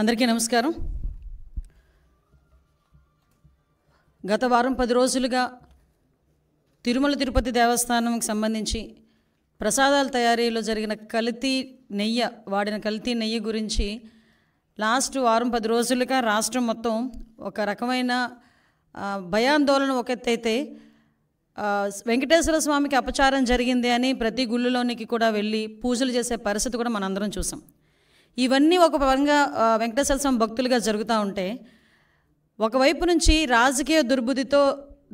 అందరికీ నమస్కారం. గత వారం 10 రోజులుగా తిరుమల తిరుపతి దేవస్థానంకి సంబంధించి ప్రసాదాల తయారీలో జరిగిన వాడిన కల్తీ నెయ్యి గురించి లాస్ట్ వారం 10 రోజులుగా రాష్ట్రం మొత్తం ఒక రకమైన భయాందోళన ఒక ఎత్తైతే వెంకటేశ్వర స్వామికి అపచారం జరిగింది అని ప్రతి గుళ్ళలోనికి కూడా వెళ్ళి పూజలు చేసే పరిస్థితి కూడా మనందరం చూసాం. ఇవన్నీ ఒక పరంగా వెంకటేశ్వర స్వామి భక్తులుగా జరుగుతూ ఉంటే, ఒకవైపు నుంచి రాజకీయ దుర్బుద్ధితో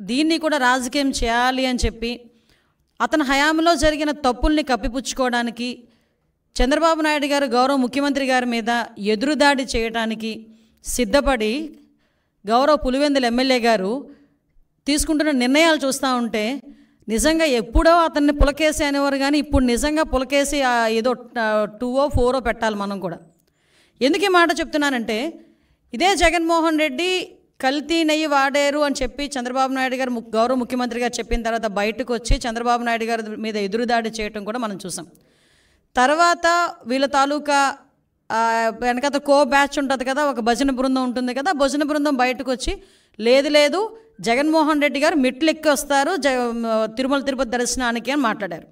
దీన్ని కూడా రాజకీయం చేయాలి అని చెప్పి అతని హయాంలో జరిగిన తప్పుల్ని కప్పిపుచ్చుకోవడానికి చంద్రబాబు నాయుడు గారు గౌరవ ముఖ్యమంత్రి గారి మీద ఎదురుదాడి చేయడానికి సిద్ధపడి గౌరవ పులివెందుల ఎమ్మెల్యే గారు తీసుకుంటున్న నిర్ణయాలు చూస్తూ ఉంటే నిజంగా ఎప్పుడో అతన్ని పులకేసి అనేవారు, కానీ ఇప్పుడు నిజంగా పులకేసి ఏదో 2 or 4 పెట్టాలి మనం కూడా. ఎందుకు ఈ మాట చెప్తున్నానంటే, ఇదే జగన్మోహన్ రెడ్డి కల్తీ నెయ్యి వాడారు అని చెప్పి చంద్రబాబు నాయుడు గారు గౌరవ ముఖ్యమంత్రి గారు చెప్పిన తర్వాత బయటకు వచ్చి చంద్రబాబు నాయుడు గారి మీద ఎదురుదాడి చేయటం కూడా మనం చూసాం. తర్వాత వీళ్ళ తాలూకా వెనకత బ్యాచ్ ఉంటుంది కదా, ఒక భజన బృందం ఉంటుంది కదా, భజన బృందం బయటకు వచ్చి లేదు జగన్మోహన్ రెడ్డి గారు మెట్లు ఎక్కి వస్తారు తిరుమల తిరుపతి దర్శనానికి అని మాట్లాడారు.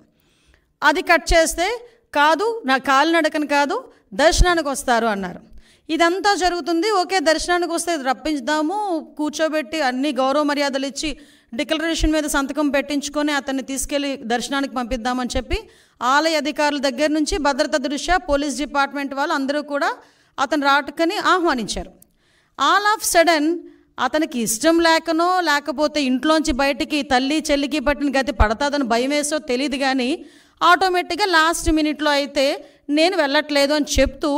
అది కట్ చేస్తే కాదు, నా కాలినడకని కాదు దర్శనానికి వస్తారు అన్నారు. ఇదంతా జరుగుతుంది. ఓకే, దర్శనానికి వస్తే రప్పించుదాము, కూర్చోబెట్టి అన్ని గౌరవ మర్యాదలు ఇచ్చి డిక్లరేషన్ మీద సంతకం పెట్టించుకొని అతన్ని తీసుకెళ్ళి దర్శనానికి పంపిద్దామని చెప్పి ఆలయ అధికారుల దగ్గర నుంచి భద్రత దృష్ట్యా పోలీస్ డిపార్ట్మెంట్ వాళ్ళు అందరూ కూడా అతను రాటుకని ఆహ్వానించారు. ఆల్ ఆఫ్ సడన్ అతనికి ఇష్టం లేకనో లేకపోతే ఇంట్లోంచి బయటికి తల్లి చెల్లికి పట్టిన గతి పడతాదని భయం వేసో తెలియదు, కానీ ఆటోమేటిక్గా లాస్ట్ మినిట్లో అయితే నేను వెళ్ళట్లేదు అని చెప్తూ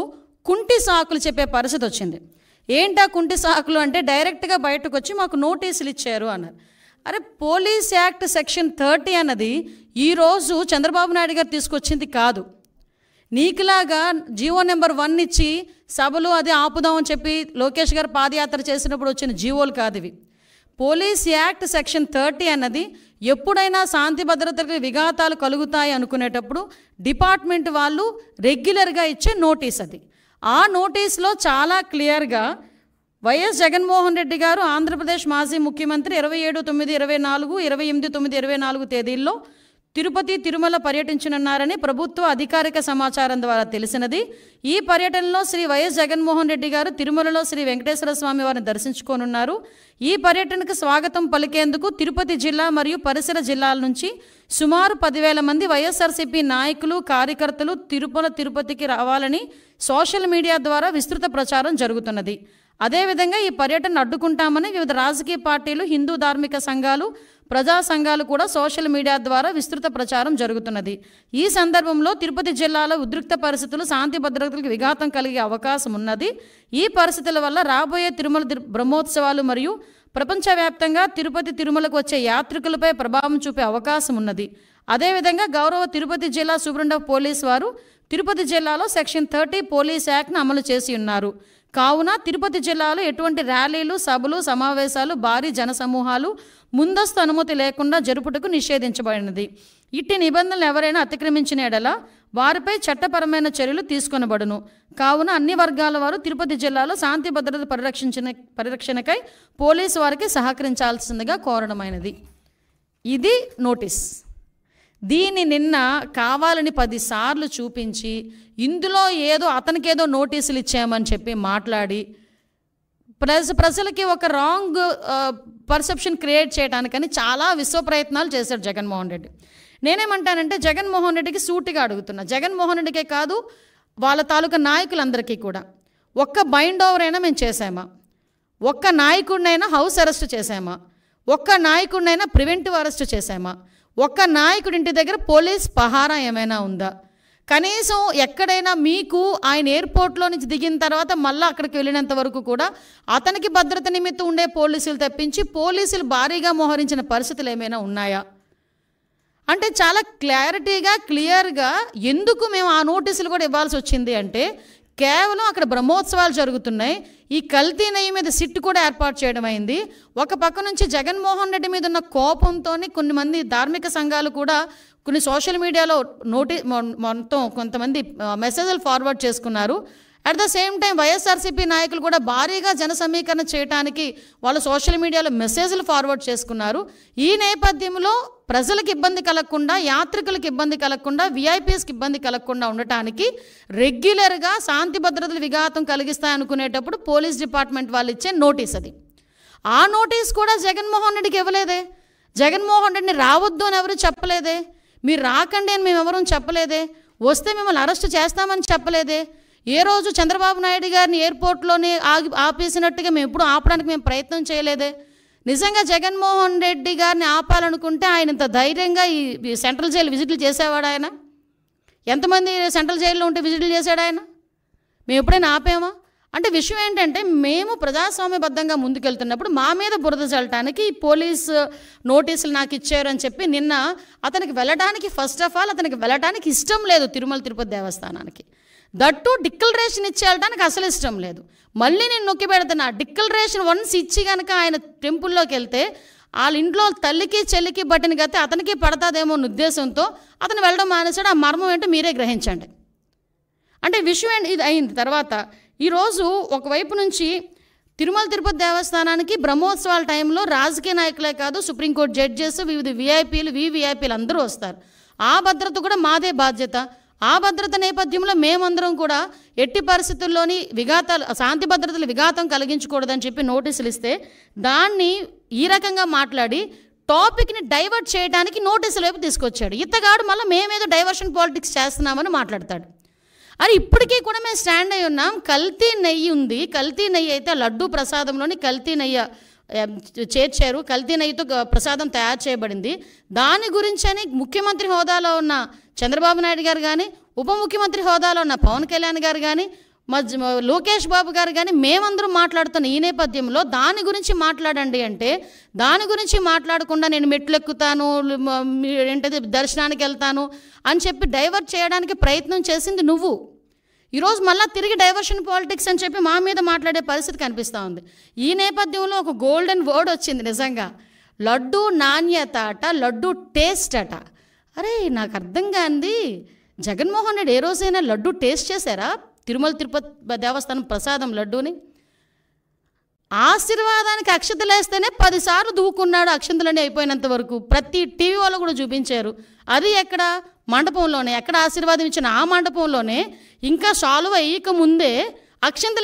కుంటి సాకులు చెప్పే పరిస్థితి వచ్చింది. ఏంటా కుంటి సాకులు అంటే, డైరెక్ట్గా బయటకు వచ్చి మాకు నోటీసులు ఇచ్చారు అన్నారు. అరే, పోలీస్ యాక్ట్ సెక్షన్ 30 అన్నది ఈరోజు చంద్రబాబు నాయుడు గారు తీసుకొచ్చింది కాదు. నీకులాగా జీవో నెంబర్ 1 ఇచ్చి సభలు అది ఆపుదామని చెప్పి లోకేష్ గారు పాదయాత్ర చేసినప్పుడు వచ్చిన జీవోలు కాదు ఇవి. పోలీస్ యాక్ట్ సెక్షన్ 30 అన్నది ఎప్పుడైనా శాంతి భద్రతలకు విఘాతాలు కలుగుతాయి అనుకునేటప్పుడు డిపార్ట్మెంట్ వాళ్ళు రెగ్యులర్గా ఇచ్చే నోటీస్ అది. ఆ నోటీస్లో చాలా క్లియర్గా వైఎస్ జగన్మోహన్ రెడ్డి గారు ఆంధ్రప్రదేశ్ మాజీ ముఖ్యమంత్రి 27/9/24, 28/9/24 తేదీల్లో తిరుపతి తిరుమల పర్యటించనున్నారని ప్రభుత్వ అధికారిక సమాచారం ద్వారా తెలిసినది. ఈ పర్యటనలో శ్రీ వైఎస్ జగన్మోహన్ రెడ్డి గారు తిరుమలలో శ్రీ వెంకటేశ్వర స్వామి వారిని దర్శించుకోనున్నారు. ఈ పర్యటనకు స్వాగతం పలికేందుకు తిరుపతి జిల్లా మరియు పరిసర జిల్లాల నుంచి సుమారు 10,000 మంది వైఎస్ఆర్సీపీ నాయకులు కార్యకర్తలు తిరుపతికి రావాలని సోషల్ మీడియా ద్వారా విస్తృత ప్రచారం జరుగుతున్నది. అదేవిధంగా ఈ పర్యటన అడ్డుకుంటామని వివిధ రాజకీయ పార్టీలు, హిందూ ధార్మిక సంఘాలు, ప్రజా సంఘాలు కూడా సోషల్ మీడియా ద్వారా విస్తృత ప్రచారం జరుగుతున్నది. ఈ సందర్భంలో తిరుపతి జిల్లాలో ఉద్రిక్త పరిస్థితులు, శాంతి భద్రతలకు విఘాతం కలిగే అవకాశం ఉన్నది. ఈ పరిస్థితుల వల్ల రాబోయే తిరుమల బ్రహ్మోత్సవాలు మరియు ప్రపంచవ్యాప్తంగా తిరుమలకు వచ్చే యాత్రికులపై ప్రభావం చూపే అవకాశం ఉన్నది. అదేవిధంగా గౌరవ తిరుపతి జిల్లా సూపరింటెండెంట్ ఆఫ్ పోలీస్ వారు తిరుపతి జిల్లాలో సెక్షన్ 30 పోలీస్ యాక్ట్ను అమలు చేసి ఉన్నారు. కావున తిరుపతి జిల్లాలో ఎటువంటి ర్యాలీలు, సభలు, సమావేశాలు, భారీ జనసమూహాలు ముందస్తు అనుమతి లేకుండా జరుపుటకు నిషేధించబడినది. ఇట్టి నిబంధనలు ఎవరైనా అతిక్రమించిన ఎడల వారిపై చట్టపరమైన చర్యలు తీసుకొనబడును. కావున అన్ని వర్గాల వారు తిరుపతి జిల్లాలో శాంతి భద్రత పరిరక్షణకై పోలీసు వారికి సహకరించాల్సిందిగా కోరడమైనది. ఇది నోటీస్. దీన్ని నిన్న కావాలని 10 సార్లు చూపించి ఇందులో అతనికేదో నోటీసులు ఇచ్చామని చెప్పి మాట్లాడి ప్రజలకి ఒక రాంగ్ పర్సెప్షన్ క్రియేట్ చేయడానికని చాలా విశ్వ ప్రయత్నాలు చేశాడు జగన్మోహన్ రెడ్డి. నేనేమంటానంటే, జగన్మోహన్ రెడ్డికి సూటిగా అడుగుతున్నా, జగన్మోహన్ రెడ్డికే కాదు వాళ్ళ తాలూకా నాయకులందరికీ కూడా, ఒక్క బైండ్ ఓవర్ అయినా మేము చేసామా? ఒక్క నాయకుడినైనా హౌస్ అరెస్ట్ చేసామా? ఒక్క నాయకుడినైనా ప్రివెంటివ్ అరెస్ట్ చేసామా? ఒక్క నాయకుడింటి దగ్గర పోలీస్ పహారా ఏమైనా ఉందా? కనీసం ఎక్కడైనా మీకు ఆయన ఎయిర్పోర్ట్లో నుంచి దిగిన తర్వాత మళ్ళీ అక్కడికి వెళ్ళినంత వరకు కూడా అతనికి భద్రత నిమిత్తం ఉండే పోలీసులు తప్పించి పోలీసులు భారీగా మోహరించిన పరిస్థితులు ఏమైనా ఉన్నాయా అంటే, చాలా క్లియర్గా ఎందుకు మేము ఆ నోటీసులు కూడా ఇవ్వాల్సి వచ్చింది అంటే, కేవలం అక్కడ బ్రహ్మోత్సవాలు జరుగుతున్నాయి. ఈ కల్తీ నెయ్యి మీద సిట్ కూడా ఏర్పాటు చేయడం అయింది. ఒక పక్క నుంచి జగన్మోహన్ రెడ్డి మీద ఉన్న కోపంతో కొన్ని మంది ధార్మిక సంఘాలు కూడా కొన్ని సోషల్ మీడియాలో మొత్తం కొంతమంది మెసేజ్లు ఫార్వర్డ్ చేసుకున్నారు. At the same time YSRCP నాయకులు కూడా భారీగా జన సమీకరణ చేయడానికి వాళ్ళు సోషల్ మీడియాలో మెసేజ్లు ఫార్వర్డ్ చేసుకున్నారు. ఈ నేపథ్యంలో ప్రజలకు ఇబ్బంది కలగకుండా, యాత్రికులకు ఇబ్బంది కలగకుండా, విఐపీస్కి ఇబ్బంది కలగకుండా ఉండటానికి రెగ్యులర్గా శాంతి భద్రతల విఘాతం కలిగిస్తాయనుకునేటప్పుడు పోలీస్ డిపార్ట్మెంట్ వాళ్ళు ఇచ్చే నోటీస్ అది. ఆ నోటీస్ కూడా జగన్మోహన్ రెడ్డికి ఇవ్వలేదే. జగన్మోహన్ రెడ్డిని రావద్దు అని ఎవరు చెప్పలేదే. మీరు రాకండి అని మేము ఎవరూ చెప్పలేదే. వస్తే మిమ్మల్ని అరెస్ట్ చేస్తామని చెప్పలేదే. ఏ రోజు చంద్రబాబు నాయుడు గారిని ఎయిర్పోర్ట్లోనే ఆపేసినట్టుగా మేము ఎప్పుడు ఆపడానికి మేము ప్రయత్నం చేయలేదే. నిజంగా జగన్మోహన్ రెడ్డి గారిని ఆపాలనుకుంటే ఆయన ఇంత ధైర్యంగా ఈ సెంట్రల్ జైలు విజిట్లు చేసేవాడు ఆయన? ఎంతమంది సెంట్రల్ జైల్లో ఉంటే విజిట్లు చేశాడు ఆయన? మేము ఎప్పుడైనా ఆపామా? అంటే విషయం ఏంటంటే, మేము ప్రజాస్వామ్యబద్ధంగా ముందుకెళ్తున్నప్పుడు మా మీద బురద చల్లటానికి పోలీస్ నోటీసులు నాకు ఇచ్చారు అని చెప్పి నిన్న అతనికి వెళ్ళడానికి, ఫస్ట్ ఆఫ్ ఆల్ అతనికి వెళ్ళడానికి ఇష్టం లేదు తిరుమల తిరుపతి దేవస్థానానికి. దట్టు డిక్లరేషన్ ఇచ్చేయడానికి అసలు ఇష్టం లేదు. మళ్ళీ నేను నొక్కి పెడుతున్నా, డిక్లరేషన్ వన్స్ ఇచ్చి కనుక ఆయన టెంపుల్లోకి వెళ్తే వాళ్ళ ఇంట్లో తల్లికి చెల్లికి బట్టిన గతే అతనికి పడతాదేమో అన్న ఉద్దేశంతో అతను వెళ్ళడం మానేశాడు. ఆ మర్మం ఏంటో మీరే గ్రహించండి. అంటే విషయం ఇది అయింది. తర్వాత ఈరోజు ఒకవైపు నుంచి తిరుమల తిరుపతి దేవస్థానానికి బ్రహ్మోత్సవాల టైంలో రాజకీయ నాయకులే కాదు, సుప్రీంకోర్టు జడ్జెస్, వివిధ విఐపీలు అందరూ వస్తారు. ఆ భద్రత కూడా మాదే బాధ్యత. ఆ భద్రత నేపథ్యంలో మేమందరం కూడా ఎట్టి పరిస్థితుల్లోని శాంతి భద్రతలు విఘాతం కలిగించకూడదని చెప్పి నోటీసులు ఇస్తే దాన్ని ఈ రకంగా మాట్లాడి టాపిక్ని డైవర్ట్ చేయడానికి నోటీసుల వైపు తీసుకొచ్చాడు. ఇతగాడు మళ్ళీ మేమేదో డైవర్షన్ పాలిటిక్స్ చేస్తున్నామని మాట్లాడతాడు. అని ఇప్పటికీ కూడా మేము స్టాండ్ అయి ఉన్నాం. కల్తీ నెయ్యి ఉంది. కల్తీ నెయ్యి అయితే లడ్డూ ప్రసాదంలోని కల్తీ నెయ్యి చేర్చారు. కల్తీ నెయ్యితో ప్రసాదం తయారు చేయబడింది. దాని గురించని ముఖ్యమంత్రి హోదాలో ఉన్న చంద్రబాబు నాయుడు గారు కానీ, ఉప ముఖ్యమంత్రి హోదాలో ఉన్న పవన్ కళ్యాణ్ గారు కానీ, లోకేష్ బాబు గారు కానీ మేమందరం మాట్లాడుతున్న ఈ నేపథ్యంలో దాని గురించి మాట్లాడండి అంటే, దాని గురించి మాట్లాడకుండా నేను మెట్లు ఎక్కుతాను, ఏంటది దర్శనానికి వెళ్తాను అని చెప్పి డైవర్ట్ చేయడానికి ప్రయత్నం చేసింది నువ్వు. ఈరోజు మళ్ళీ తిరిగి డైవర్షన్ పాలిటిక్స్ అని చెప్పి మా మీద మాట్లాడే పరిస్థితి కనిపిస్తూ ఉంది. ఈ నేపథ్యంలో ఒక గోల్డెన్ వర్డ్ వచ్చింది నిజంగా, లడ్డు నాణ్యత అట, లడ్డు టేస్ట్ అట. అరే నాకు అర్థం కాంది, జగన్మోహన్ రెడ్డి ఏ రోజైనా లడ్డు టేస్ట్ చేశారా? తిరుమల తిరుపతి దేవస్థానం ప్రసాదం లడ్డూని ఆశీర్వాదానికి అక్షతలేస్తేనే 10 సార్లు దూకున్నాడు. అక్షంతలన్నీ అయిపోయినంత వరకు ప్రతి టీవీ వాళ్ళు కూడా చూపించారు. అది ఎక్కడ? మండపంలోనే. ఎక్కడ ఆశీర్వాదం ఇచ్చిన ఆ మండపంలోనే ఇంకా సాల్వ్ అయ్యక ముందే అక్షంతలు